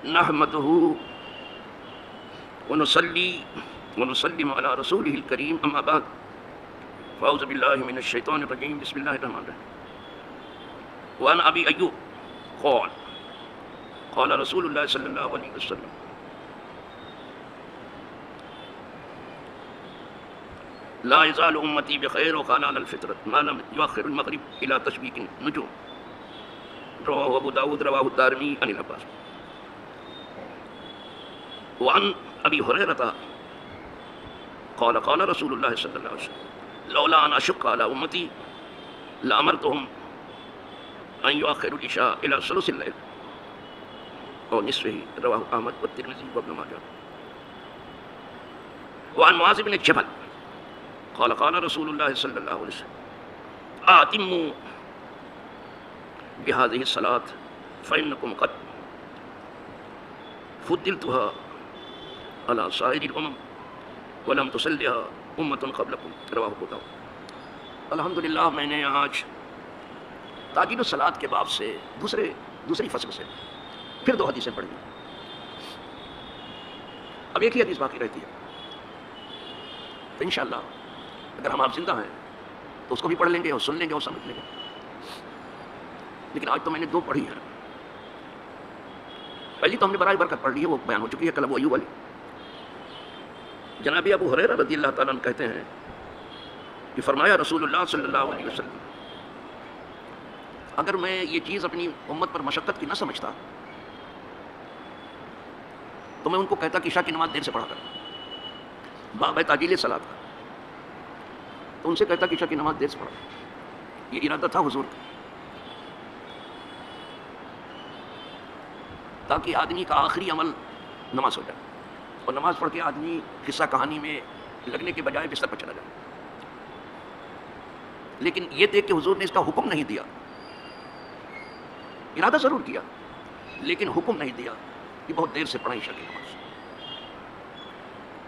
نحمده ونصلي ونسلم على رسوله الكريم أما بعد فأعوذ بالله من الشيطان الرجيم بسم الله الرحمن الرحيم وعن أبي أيوب قال رسول الله صلى الله عليه وسلم لا يزال أمتي بخير وقال على الفطرة ما لم يؤخر المغرب إلى تشبيك النجوم رواه أبو داود رواه الدارمي عن العباس وعن أبي هريرة قال رسول الله صلى الله عليه وسلم لولا أن أشق على أمتي لأمرتهم أن يؤخروا العشاء إلى ثلث الليل أو نصفه رواه أحمد والترمذي وابن ماجه وعن معاذ بن جبل قال رسول الله صلى الله عليه وسلم آتموا بهذه الصلاة فإنكم قد فضلتها على سائر الأمم ولم تصلها أمة قبلكم رواه ابو داؤد. الحمدللہ میں نے آج تاکید الصلاۃ کے باب سے دوسری فصل سے پھر 2 حدیثیں پڑھی. اب ایک ہی حدیث باقی رہتی ہے تو انشاءاللہ اگر ہم آپ زندہ ہیں تو اس کو بھی پڑھ لیں گے اور سن لیں گے اور سمجھ لیں گے. لیکن آج تو میں نے 2 پڑھی ہیں. پہلی تو ہم نے برائے برکت پڑھ لی ہے، وہ بیان ہو چکی ہے کل ابو ایوب والی. جناب ابو ہریرہ رضی اللہ تعالیٰ عنہ کہتے ہیں کہ فرمایا رسول اللہ صلی اللہ علیہ وسلم اگر میں یہ چیز اپنی امت پر مشقت کی نہ سمجھتا تو میں ان کو کہتا کہ عشاء کی نماز دیر سے پڑھا کر باب تعجیل صلاۃ کا، تو ان سے کہتا کہ عشاء کی نماز دیر سے پڑھا. یہ ارادہ تھا حضور کا تاکہ آدمی کا آخری عمل نماز ہو جائے اور نماز پڑھ کے آدمی قصہ کہانی میں لگنے کے بجائے بستر پر چلا جائے. لیکن یہ دیکھ کہ حضور نے اس کا حکم نہیں دیا، ارادہ ضرور کیا لیکن حکم نہیں دیا کہ بہت دیر سے پڑھیں عشاء کی نماز.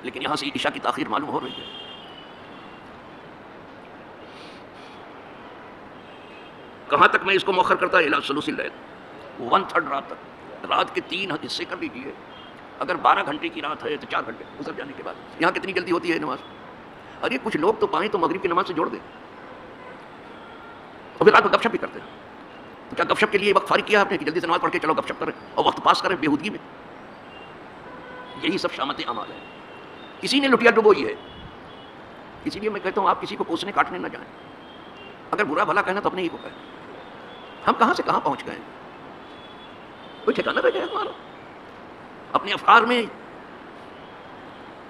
لیکن یہاں سے عشاء کی تاخیر معلوم ہو رہی ہے. کہاں تک میں اس کو مؤخر کرتا ہے؟ الی ثلث اللیل، 1/3 رات تک. رات کے 3 حصے کر لیجیے. اگر 12 گھنٹے کی رات ہے تو 4 گھنٹے گزر جانے کے بعد یہاں کتنی جلدی ہوتی ہے نماز. ارے کچھ لوگ تو پائیں تو مغرب کی نماز سے جوڑ دیں اور پھر رات کو گپ شپ بھی کرتے ہیں. تو کیا گپ شپ کے لیے وقت فارغ کیا آپ نے کہ جلدی سے نماز پڑھ کے چلو گپ شپ کریں اور وقت پاس کریں بےہودگی میں؟ یہی سب شامت اعمال ہے. کسی نے لٹیا ڈبوئی ہے. اسی لیے میں کہتا ہوں آپ کسی کو کوسنے کاٹنے نہ جائیں. اگر برا بھلا کہنا تو اپنے ہی کو کہیں. ہم کہاں سے کہاں پہنچ گئے ہیں، کوئی ٹھکانا رہ گیا ہمارا. اپنے افکار میں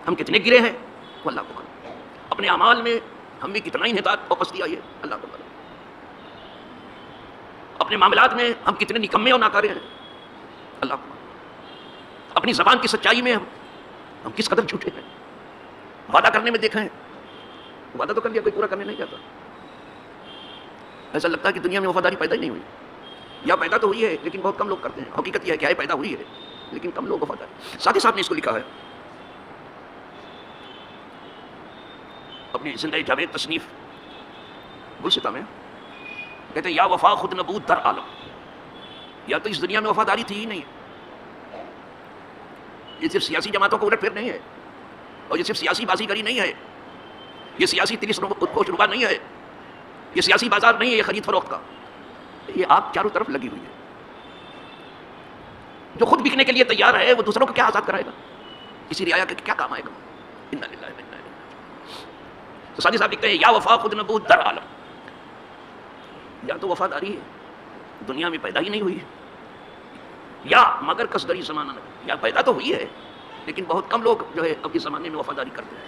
ہم کتنے گرے ہیں وہ اللہ کو معلوم. اپنے اعمال میں ہم میں کتنا انحطاط اور پستی آئی ہے اللہ کو معلوم. اپنے معاملات میں ہم کتنے نکمے اور ناکارے ہیں اللہ کو معلوم. اپنی زبان کی سچائی میں ہم کس قدر جھوٹے ہیں. وعدہ کرنے میں دیکھیں، وعدہ تو کر لیا کوئی پورا کرنے نہیں جاتا. ایسا لگتا ہے کہ دنیا میں وفاداری پیدا ہی نہیں ہوئی، یا پیدا تو ہوئی ہے لیکن بہت کم لوگ کرتے ہیں. حقیقت یہ ہے کہ پیدا ہوئی ہے لیکن کم لوگ وفادار. ساتھ ہی ساتھ نے اس کو لکھا ہے اپنی زندہ جاوید تصنیف گلستہ میں، کہتے ہیں یا وفا خود نبود در عالم. یا تو اس دنیا میں وفاداری تھی ہی نہیں. یہ صرف سیاسی جماعتوں کو الٹ پھیر نہیں ہے، اور یہ صرف سیاسی بازی گری نہیں ہے، یہ سیاسی تریس خودکش روبہ نہیں ہے، یہ سیاسی بازار نہیں ہے، یہ خرید فروخت کا. یہ آگ چاروں طرف لگی ہوئی ہے. جو خود بکنے کے لیے تیار ہے وہ دوسروں کو کیا آزاد کرائے گا؟ کسی رعایا کے کیا کام آئے گا؟ انا للہ و انا الیہ راجعون. تو سادی صاحب لکھتے ہیں یا وفا خود نبود در عالم. یا تو وفاداری ہے دنیا میں پیدا ہی نہیں ہوئی ہے، یا مگر کسدری زمانہ نہیں. یا پیدا تو ہوئی ہے لیکن بہت کم لوگ جو ہے اپنے زمانے میں وفاداری کرتے ہیں.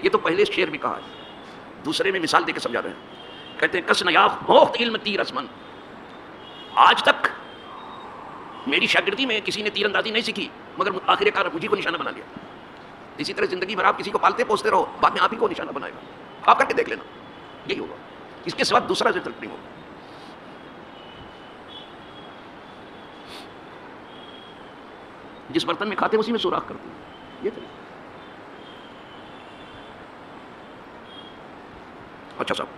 یہ تو پہلے شعر میں کہا ہے، دوسرے میں مثال دے کے سمجھا رہے ہیں. کہتے ہیں کس نیاف موخت علم تیر اسمن. آج تک میری شاگردی میں کسی نے تیر اندازی نہیں سیکھی مگر آخر کار مجھے کو نشانہ بنا لیا. اسی طرح زندگی بھر آپ کسی کو پالتے پوستے رہو، بعد میں آپ ہی کو نشانہ بنائے گا. آپ کر کے دیکھ لینا، یہی ہوگا. اس کے سوا دوسرا رزلٹ نہیں ہوگا. جس برتن میں کھاتے ہیں اسی میں سوراخ کرتے ہیں. یہ طریقہ. اچھا صاحب،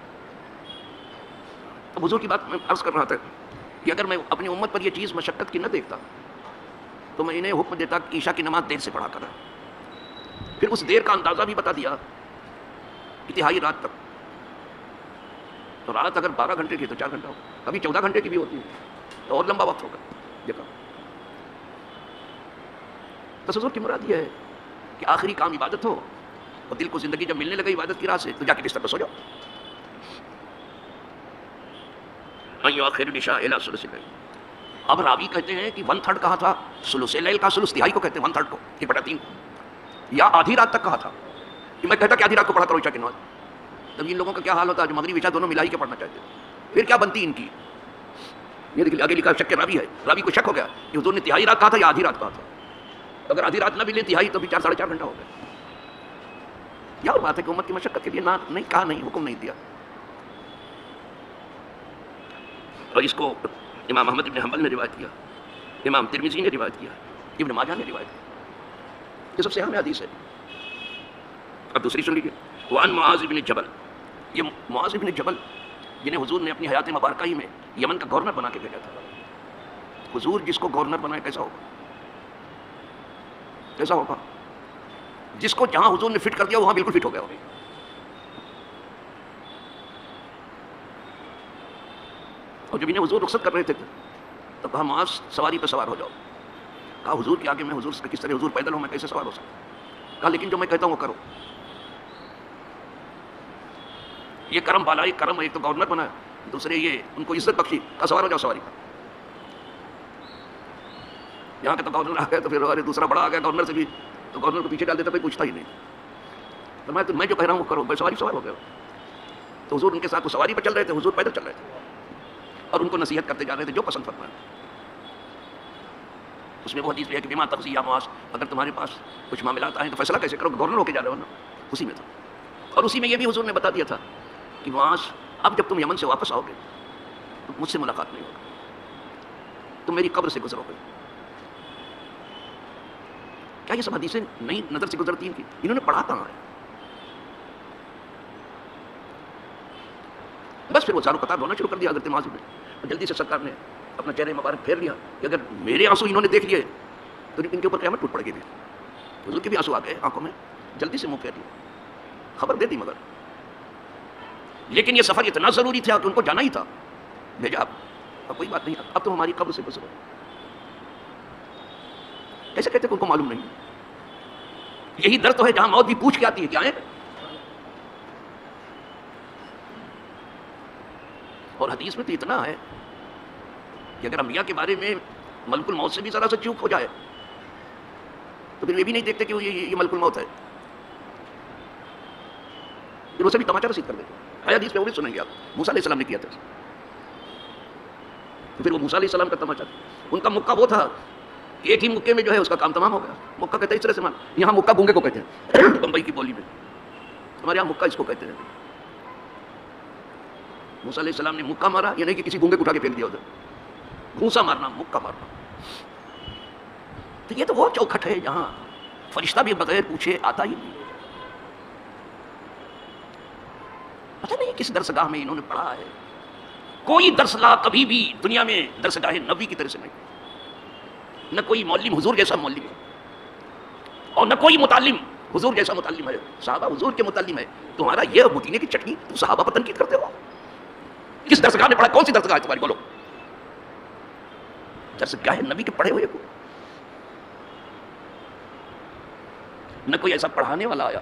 اب حضور کی بات میں عرض کر رہا تھا کہ اگر میں اپنی امت پر یہ چیز مشقت کی نہ دیکھتا تو میں انہیں حکم دیتا کہ عشاء کی نماز دیر سے پڑھا کرا. پھر اس دیر کا اندازہ بھی بتا دیا انتہائی رات تک. تو رات اگر 12 گھنٹے کی تو 4 گھنٹہ ہوگا, کبھی 14 گھنٹے کی بھی ہوتی ہے تو اور لمبا وقت ہوگا. دیکھا تصور کی مراد یہ ہے کہ آخری کام عبادت ہو اور دل کو زندگی جب ملنے لگے عبادت کی راہ سے تو جا کے بستر پر سو جاؤ. آخر العشاء الی ثلث اللیل. اب راوی کہتے ہیں کہ 1/3 کہا تھا, ثلث لیل کا ثلث تہائی کو کہتے ہیں, 1/3 کو 1/3 کو, یا آدھی رات تک کہا تھا. کہ میں کہتا کہ آدھی رات کو پڑھا کرو عشاء کی نماز. تب ان لوگوں کا کیا حال ہوتا ہے جو مغرب عشاء دونوں ملا ہی کے پڑھنا چاہتے ہیں, پھر کیا بنتی ان کی. یہ دیکھیے آگے لکھا شک راوی ہے, راوی کو شک ہو گیا کہ حضور نے تہائی رات کہا تھا یا آدھی رات کہا تھا. اگر آدھی رات نہ بھی لے تہائی تو بھی 4 ساڑھے 4 گھنٹہ ہو گیا. یہ اور بات ہے کہ امت کی مشقت کے لیے نہ نہیں کہا, نہیں حکم نہیں دیا. اور اس کو امام احمد بن حنبل نے روایت کیا, امام ترمذی نے روایت کیا, ابن ماجہ نے روایت کیا. یہ سب سے اہم حدیث ہے. اب دوسری سن لیجیے. وعن معاذ بن جبل, یہ معاذ بن جبل جنہیں حضور نے اپنی حیات مبارکہ ہی میں یمن کا گورنر بنا کے بھیجا تھا. حضور جس کو گورنر بنائے کیسا ہوگا, کیسا ہوگا. جس کو جہاں حضور نے فٹ کر دیا وہاں بالکل فٹ ہو گیا. اور جب انہیں حضور رخصت کر رہے تھے تو کہا معاذ سواری پہ سوار ہو جاؤ. کہا حضور کے آگے میں حضور سے کس طرح حضور پیدل ہوں, میں کیسے سوار ہو سکتا. کہا لیکن جو میں کہتا ہوں وہ کرو. یہ کرم بالا, ایک کرم, ایک تو گورنر بنا, دوسرے یہ ان کو عزت بخشی. کہا سوار ہو جاؤ سواری پر. یہاں کے تو گورنر آ گیا تو پھر دوسرا بڑا آ گیا گورنر سے بھی, تو گورنر کو پیچھے ڈال دیتا, کوئی پوچھتا ہی نہیں. تو میں جو کہہ رہا ہوں وہ کرو. میں سواری سوار ہو گیا. تو حضور ان کے ساتھ وہ سواری پہ چل رہے تھے, حضور پیدل چل رہے تھے اور ان کو نصیحت کرتے جا رہے تھے جو پسند فرمائے. اس میں وہ حدیث بھی ہے کہ بما تقضی یا معاذ, اگر تمہارے پاس کچھ معاملات آئیں تو فیصلہ کیسے کرو, گورنر ہو کے جا رہے ہو نا. اسی میں تھا. اور اسی میں یہ بھی حضور نے بتا دیا تھا کہ معاذ اب جب تم یمن سے واپس آؤ گے تو مجھ سے ملاقات نہیں ہوگی, تم میری قبر سے گزرو گے. کیا یہ سب حدیثیں نئی نظر سے گزرتی ہیں کہ انہوں نے پڑھا کہاں ہے. بس پھر وہ زارو قطار رونا شروع کر دیا حضرت معاذ نے, اور جلدی سے سرکار نے اپنا چہرے مبارک پھیر لیا کہ اگر میرے آنسو انہوں نے دیکھ لیے تو ان کے اوپر قیامت ٹوٹ پڑے گی. حضور کے بھی آنسو آ گئے آنکھوں میں, جلدی سے منہ پھیر لیا, خبر دے دی. مگر لیکن یہ سفر اتنا ضروری تھا کہ ان کو جانا ہی تھا. بھیجا, اب کوئی بات نہیں, اب تم ہماری قبر سے گزرو. کیسے کہتے کہ ان کو معلوم نہیں. یہی در تو ہے جہاں موت بھی پوچھ کے آتی ہے کیا ہے. اور حدیث میں تو اتنا ہے کہ اگر انبیاء کے بارے میں ملک الموت سے بھی ذرا سا چوک ہو جائے تو پھر یہ بھی نہیں دیکھتے کہ یہ ملک الموت ہے, پھر اسے بھی تماچا رسید کر دیتے. حدیث میں وہ بھی سنیں گے آپ, موسیٰ علیہ السلام نے کیا تھا. پھر وہ موسیٰ علیہ السلام کا تماچا, ان کا مکہ وہ تھا کہ ایک ہی مکے میں جو ہے اس کا کام تمام ہو گیا. مکہ کہتے ہیں اس طرح سے مان, یہاں مکہ گونگے کو کہتے ہیں بمبئی کی بولی میں, ہمارے یہاں مکہ اس کو کہتے ہیں. موسیٰ علیہ السلام نے مکہ مارا, یہ نہیں کہ کسی گونگے کو اٹھا کے پھینک دیا ادھر. گھونسا مارنا, مکہ مارنا. تو یہ تو وہ چوکھٹ ہے جہاں فرشتہ بھی بغیر پوچھے آتا ہی نہیں. پتہ نہیں کس درسگاہ میں انہوں نے پڑھا ہے. کوئی درسگاہ کبھی بھی دنیا میں درسگاہ نبی کی طرح سے نہیں. نہ کوئی معلم حضور جیسا معلم ہے, اور نہ کوئی متعلم حضور جیسا متعلم ہے. صحابہ حضور کے متعلم ہے. تمہارا یہ مدینے کی چٹنی تم صحابہ پر تنقید کرتے ہو. کس درسگاہ نے پڑھا, کون سی درسگاہ ہے تمہاری, بولو. درسگاہ نبی کے پڑھے ہوئے کو نہ کوئی ایسا پڑھانے والا آیا,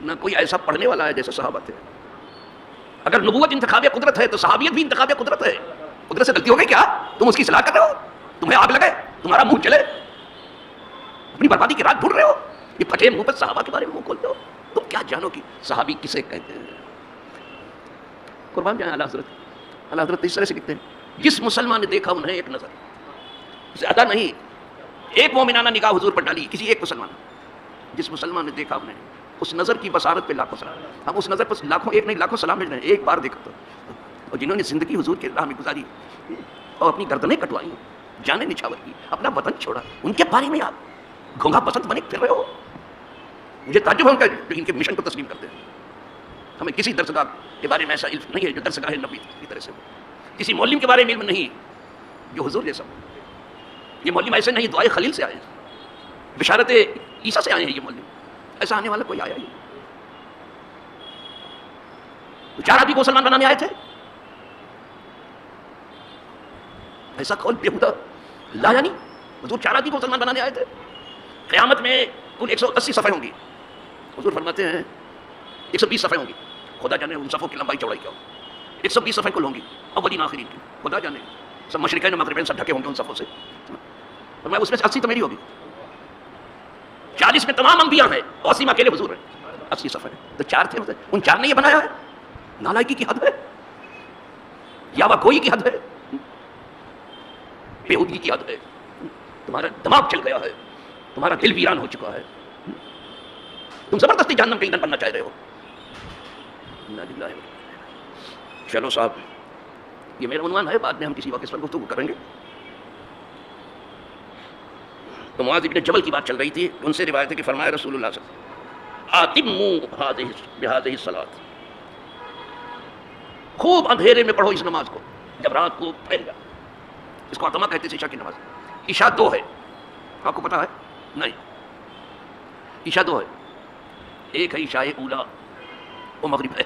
نہ کوئی ایسا پڑھنے والا ہے جیسے صحابہ تھے. اگر نبوت انتخاب قدرت ہے تو صحابیت بھی انتخاب قدرت ہے. قدرت سے غلطی ہو گئی کیا, تم اس کی اصلاح کر رہے ہو, تمہیں آگ لگے, تمہارا منہ چلے, اپنی بربادی کی رات ڈھونڈ رہے ہو, یہ پھٹے منہ پر صحابہ کے بارے میں منہ کھولتے ہو. تم کیا جانو کہ صحابی کسے کہتے ہیں. قربان جائیں اعلیٰ حضرت. اعلیٰ حضرت اس طرح سے کہتے ہیں, جس مسلمان نے دیکھا انہیں ایک نظر, زیادہ نہیں, ایک مومنانہ نگاہ حضور پر ڈالی کسی ایک مسلمان, جس مسلمان نے دیکھا انہیں, اس نظر کی بصارت پہ لاکھوں سلام. ہم اس نظر پر لاکھوں, ایک نہیں لاکھوں سلام بھیج رہے ہیں. ایک بار دیکھا تو, اور جنہوں نے زندگی حضور کے راہ میں گزاری اور اپنی گردنیں کٹوائی, جانیں نچھاور کی, اپنا وطن چھوڑا, ان کے بارے میں آپ گھونگا پسند بنے پھر رہے ہو. مجھے تعجب ہے ان کا جو ان کے مشن کو تسلیم کرتے ہیں. ہمیں کسی درسگاہ کے بارے میں ایسا علم نہیں ہے جو درسگاہ نبی کی طرح سے ہو, کسی معلم کے بارے میں علم نہیں جو حضور جیسا ہو. یہ مولوی ایسے نہیں دعائے خلیل سے آئے ہیں، بشارت عیسیٰ سے آئے ہیں یہ مولوی، ایسا آنے والا کوئی آیا ہی؟ تو 4 آدمی کو مسلمان بنانے آئے تھے، ایسا قول بیہودہ لایا نہیں، حضور 4 آدمی کو مسلمان بنانے آئے تھے۔ قیامت میں کل 180 صفحے ہوں گی، حضور فرماتے ہیں 120 صفحے ہوں گی، خدا جانے ان صفوں کی لمبائی چوڑائی کیا ہو، 120 صفحے کل ہوں گی اولین آخرین کی، خدا جانے سب مشرقین و مغربین سب ڈھکے ہوں گے ان صفوں سے، اور میں اس میں سے 80 تو میری ہوگی، 40 میں تمام انبیاء ہیں، 80 میں اکیلے حضور ہیں، 80 صفحے تو 4 تھے، ان 4 نے یہ بنایا ہے؟ نالائکی کی حد ہے، یا گوئی کی حد ہے، بےہودگی کی حد ہے، تمہارا دماغ چل گیا ہے، تمہارا دل ویران ہو چکا ہے، تم زبردستی جہنم کے ایندھن بننا چاہ رہے ہو۔ چلو صاحب، یہ میرا عنوان ہے، بعد میں ہم کسی وقت اس پر گفتگو کریں گے۔ تو معاذ ابن جبل کی بات چل رہی تھی، ان سے روایت ہے کہ فرمایا رسول اللہ صلی اللہ علیہ وسلم آتموا بهذه الصلاۃ، خوب اندھیرے میں پڑھو اس نماز کو، جب رات کو پھیل جائے، اس کو اتما کہتے ہیں عشاء کی نماز۔ عشاء 2 ہے، آپ کو پتا ہے؟ نہیں، عشاء 2 ہے، ایک ہے عشاء اولا وہ مغرب ہے،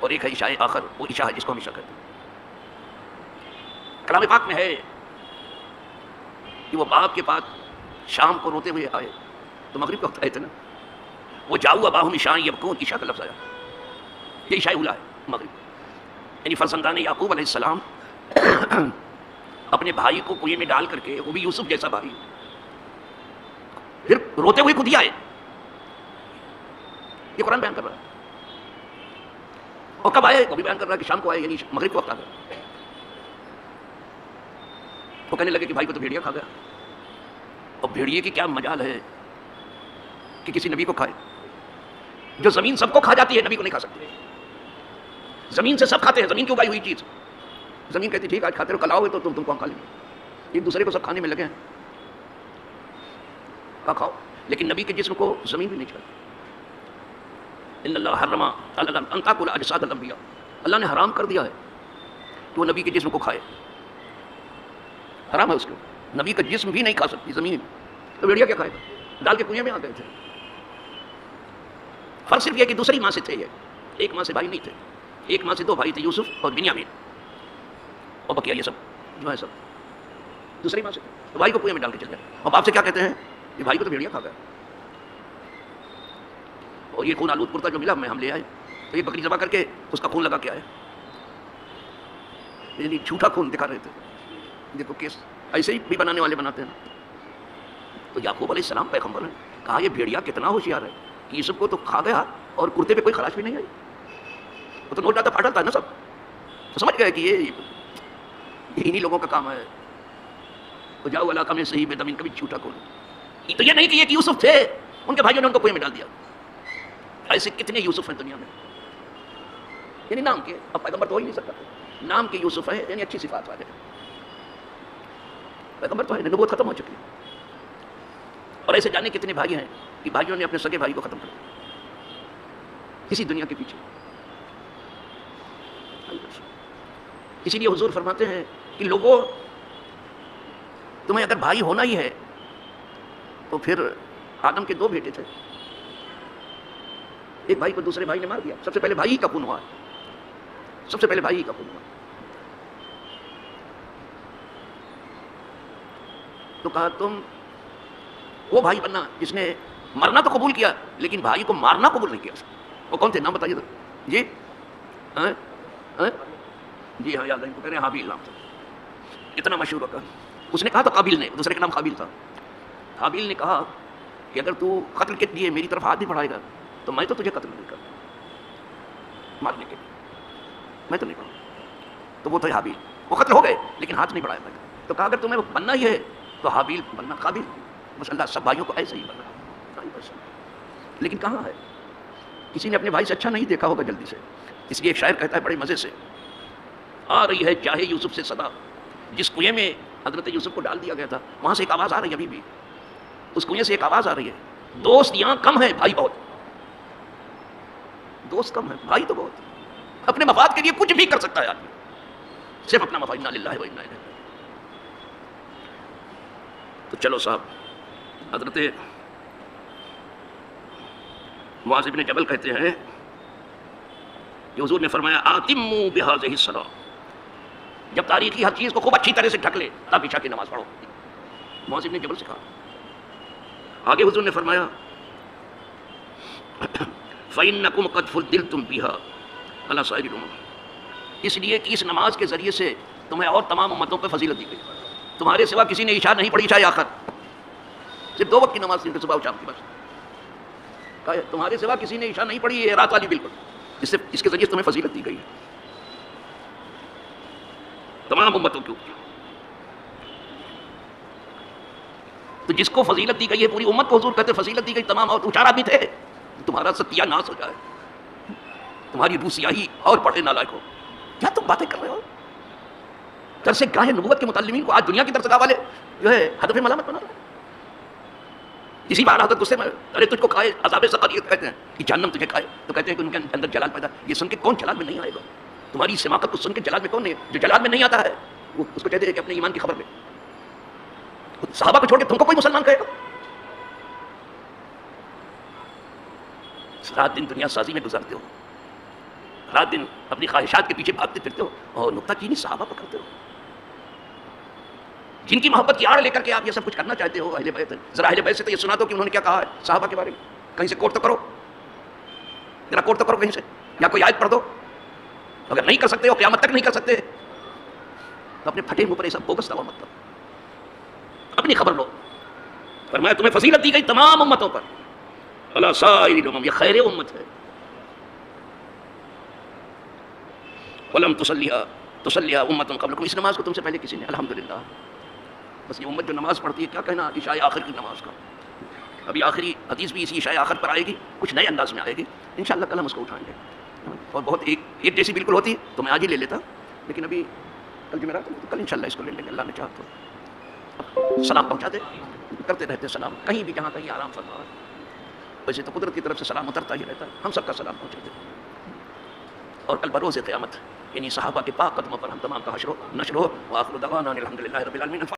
اور ایک ہے عشاء آخر وہ عشاء ہے جس کو ہم عشاء کہتے ہیں۔ کلام پاک میں ہے کہ وہ باپ کے پاس شام کو روتے ہوئے آئے تو مغرب کا وقت آئے تھے نا، وہ جاؤ اباہم عشاء یبکون، عشاء کا لفظ آیا، یہ عشاء اولا ہے مغرب، یعنی فرزندان یعقوب علیہ السلام اپنے بھائی کو کنویں میں ڈال کر کے، وہ بھی یوسف جیسا بھائی، پھر روتے ہوئے خود ہی آئے، یہ قرآن بیان کر رہا ہے، اور کب آئے وہ بھی بیان کر رہا ہے کہ شام کو آئے، یعنی مغرب کو وقت آ گیا۔ وہ کہنے لگے کہ بھائی کو تو بھیڑیا کھا گیا، اور بھیڑیے کی کیا مجال ہے کہ کسی نبی کو کھائے؟ جو زمین سب کو کھا جاتی ہے نبی کو نہیں کھا سکتی، زمین سے سب کھاتے ہیں، زمین کی اگائی ہوئی چیز، زمین کہتی ٹھیک ہے آج کھاتے رہو، کل آؤ گے تو تم کو ہم کھا لیں گے، ایک دوسرے کو سب کھانے میں لگے ہیں، کہا کھاؤ، لیکن نبی کے جسم کو زمین بھی نہیں چھوڑتی۔ ان اللہ حرم ان تاکل اجساد الانبیاء، اللہ نے حرام کر دیا ہے کہ وہ نبی کے جسم کو کھائے، حرام ہے اس کو، نبی کا جسم بھی نہیں کھا سکتی زمین، تو بھیڑیا کیا کھائے گا؟ ڈال کے کنویں میں آ گئے تھے، فرق صرف یہ کہ دوسری ماں سے تھے، یہ ایک ماں سے بھائی نہیں تھے، ایک ماں سے 2 بھائی تھے، یوسف اور بنیامین، اور بقیہ یہ سب جو ہے سب دوسری ماں سے تھے، تو بھائی کو کنویں میں ڈال کے چل گئے، اور باپ سے کیا کہتے ہیں کہ بھائی کو تو بھیڑیا کھا گیا، اور یہ خون آلود کرتا جو ملا میں ہم لے آئے، تو یہ بکری ذبح کر کے اس کا خون لگا کے آئے، یعنی جھوٹا خون دکھا رہے تھے، دیکھو کیس ایسے ہی بھی بنانے والے بناتے ہیں۔ تو یعقوب علیہ السلام پیغمبر ہیں، کہا یہ بھیڑیا کتنا ہوشیار ہے کہ یوسف کو تو کھا گیا اور کرتے پہ کوئی خراش بھی نہیں آئی، وہ تو نوٹ ڈالتا پھاٹا تھا نا سب، تو سمجھ گئے کہ یہ انہی لوگوں کا کام ہے، تو جاؤ علاقہ میں صحیح بے دمین کبھی جھوٹا کھول، تو یہ نہیں کہ یہ کہ یوسف تھے ان کے بھائیوں نے ان کو کنویں میں ڈال دیا، ایسے کتنے یوسف ہیں دنیا میں، یعنی نام کے، اب پیغمبر تو ہو ہی نہیں سکتا، نام کے یوسف ہیں، یعنی اچھی صفات والے، پیغمبر تو ہے، نبوت ختم ہو چکی ہے، اور ایسے جانے کتنے بھائی ہیں کہ بھائیوں نے اپنے سگے بھائی کو ختم کر دیا کسی دنیا کے پیچھے۔ اسی لیے حضور فرماتے ہیں کہ لوگوں تمہیں اگر بھائی ہونا ہی ہے تو پھر آدم کے 2 بیٹے تھے، ایک بھائی کو دوسرے بھائی نے مار دیا، سب سے پہلے بھائی ہی کا خون ہوا، سب سے پہلے بھائی ہی کا خون ہوا، تو کہا تم وہ بھائی بننا جس نے مرنا تو قبول کیا لیکن بھائی کو مارنا قبول نہیں کیا، وہ کون تھے؟ نام بتائیے تو، جی جی ہاں یاد ہے، کہہ رہے ہیں حابیل نام تھا، اتنا مشہور ہوتا، اس نے کہا تو قابیل نے، دوسرے کا نام قابیل تھا، حابیل نے کہا کہ اگر تو قتل کے لیے میری طرف ہاتھ بھی بڑھائے گا تو میں تو تجھے قتل نہیں کروں، مارنے کے لیے میں تو نہیں پڑھوں، تو وہ تھے حابیل، وہ قتل ہو گئے لیکن ہاتھ نہیں بڑھایا، تو کہا اگر تمہیں بننا ہی ہے تو حابیل بننا، قابل، بس اللہ سب بھائیوں کو ایسے ہی بنا، لیکن کہاں ہے، کسی نے اپنے بھائی سے اچھا نہیں دیکھا ہوگا جلدی سے، اس لیے ایک شاعر کہتا ہے بڑے مزے سے، آ رہی ہے چاہے یوسف سے صدا، جس کنویں میں حضرت یوسف کو ڈال دیا گیا تھا وہاں سے ایک آواز آ رہی ہے، ابھی بھی اس کنویں سے ایک آواز آ رہی ہے، دوست یہاں کم ہے بھائی بہت، دوست کم ہے بھائی تو بہت، اپنے مفاد کے لیے کچھ بھی کر سکتا ہے آدمی، صرف اپنا مفاد، انا للہ و انا الیہ، تو چلو صاحب، حضرت معاذ بن جبل کہتے ہیں کہ حضور نے فرمایا آتموا بہذہ الصلاۃ، جب تاریخی ہر چیز کو خوب اچھی طرح سے ڈھک لے تب عشاء کی نماز پڑھو. معاذ بن جبل سے کہا. آگے حضور نے فرمایا فَإِنَّكُمْ قَدْ فُضِّلْتُمْ بِهَا عَلَى سَائِرِ الْأُمَمِ، اس لیے کہ اس نماز کے ذریعے سے تمہیں اور تمام امتوں پہ فضیلت دی گئی. تمہارے سوا کسی نے عشاء نہیں پڑھی، عشاء آخر صرف 2 وقت کی نماز صبح و شام کی بس. تمہارے سوا کسی نے عشاء نہیں پڑھی، یہ رات والی بالکل، اس کے ذریعے سے تمہیں فضیلت دی گئی ہے تمام امتوں کے اوپر. تو جس کو فضیلت دی گئی ہے پوری امت کو حضور کہتے فضیلت دی گئی تمام، اور 4 آدمی تھے، تمہارا ستیہ ناس ہو جائے، تمہاری روح سیاہی اور پڑھے نالائق ہو. کیا تم باتیں کر رہے ہو؟ درس گاہ نبوت کے متعلمین کو آج دنیا کی درس گاہ والے جو ہے ہدف ملامت بنا رہے ہیں. اسی بار حضرت غصے میں ارے تجھ کو کھائے عذاب سقر، یہ کہتے ہیں کہ جہنم تجھے کھائے، تو کہتے ہیں کہ ان کے اندر جلال پیدا. یہ سن کے کون جلال میں نہیں آئے گا؟ تمہاری اس حماقت کو سن کے جلال میں کون ہے؟ جو جلال میں نہیں آتا ہے وہ اس کو کہتے ہیں کہ اپنے ایمان کی خبر لے. صحابہ کو چھوڑ کے تم کو کوئی مسلمان کہے گا؟ رات دن دنیا سازی میں گزارتے ہو، رات دن اپنی خواہشات کے پیچھے بھاگتے پھرتے ہو، اور نکتہ چینی صحابہ پکڑتے ہو جن کی محبت کی آڑ لے کر کے آپ یہ سب کچھ کرنا چاہتے ہو. اہل بیت، ذرا اہل بیت سے تو یہ سنا دو کہ انہوں نے کیا کہا ہے صحابہ کے بارے میں. کہیں سے کوٹ تو کرو، ذرا کوٹ تو کرو کہیں سے، یا کوئی آیت پڑھ دو. اگر نہیں کر سکتے ہو، قیامت تک نہیں کر سکتے، تو اپنے پھٹے منہ پر ایسا بوگس دعویٰ مت کرو، اپنی خبر لو. فرمایا تمہیں فضیلت دی گئی تمام امتوں پر، علی سائر الامم، یہ خیر امت ہے. ولم تصلیھا امۃ قبلکم، اس نماز کو تم سے پہلے کسی نے. الحمدللہ. بس یہ امت جو نماز پڑھتی ہے، کیا کہنا عشاء آخر کی نماز کا. ابھی آخری حدیث بھی اسی عشاء آخر پر آئے گی، کچھ نئے انداز میں آئے گی انشاءاللہ. کل ہم اس کو اٹھائیں گے، اور بہت ایک جیسی بالکل ہوتی تو میں آج ہی لے لیتا، لیکن ابھی کل جمعرات تو کل انشاءاللہ اس کو لے لیں گے اللہ نے چاہا تو. سلام پہنچا دے، کرتے رہتے سلام، کہیں بھی جہاں کہیں آرام فرما. ویسے تو قدرت کی طرف سے سلام اترتا ہی رہتا ہے، ہم سب کا سلام پہنچا دے. اور کل بروز قیامت یعنی صحابہ کے پاک قدموں پر ہم تمام کا حشر و نشر ہو. وآخر دعوانا الحمدللہ رب العالمین.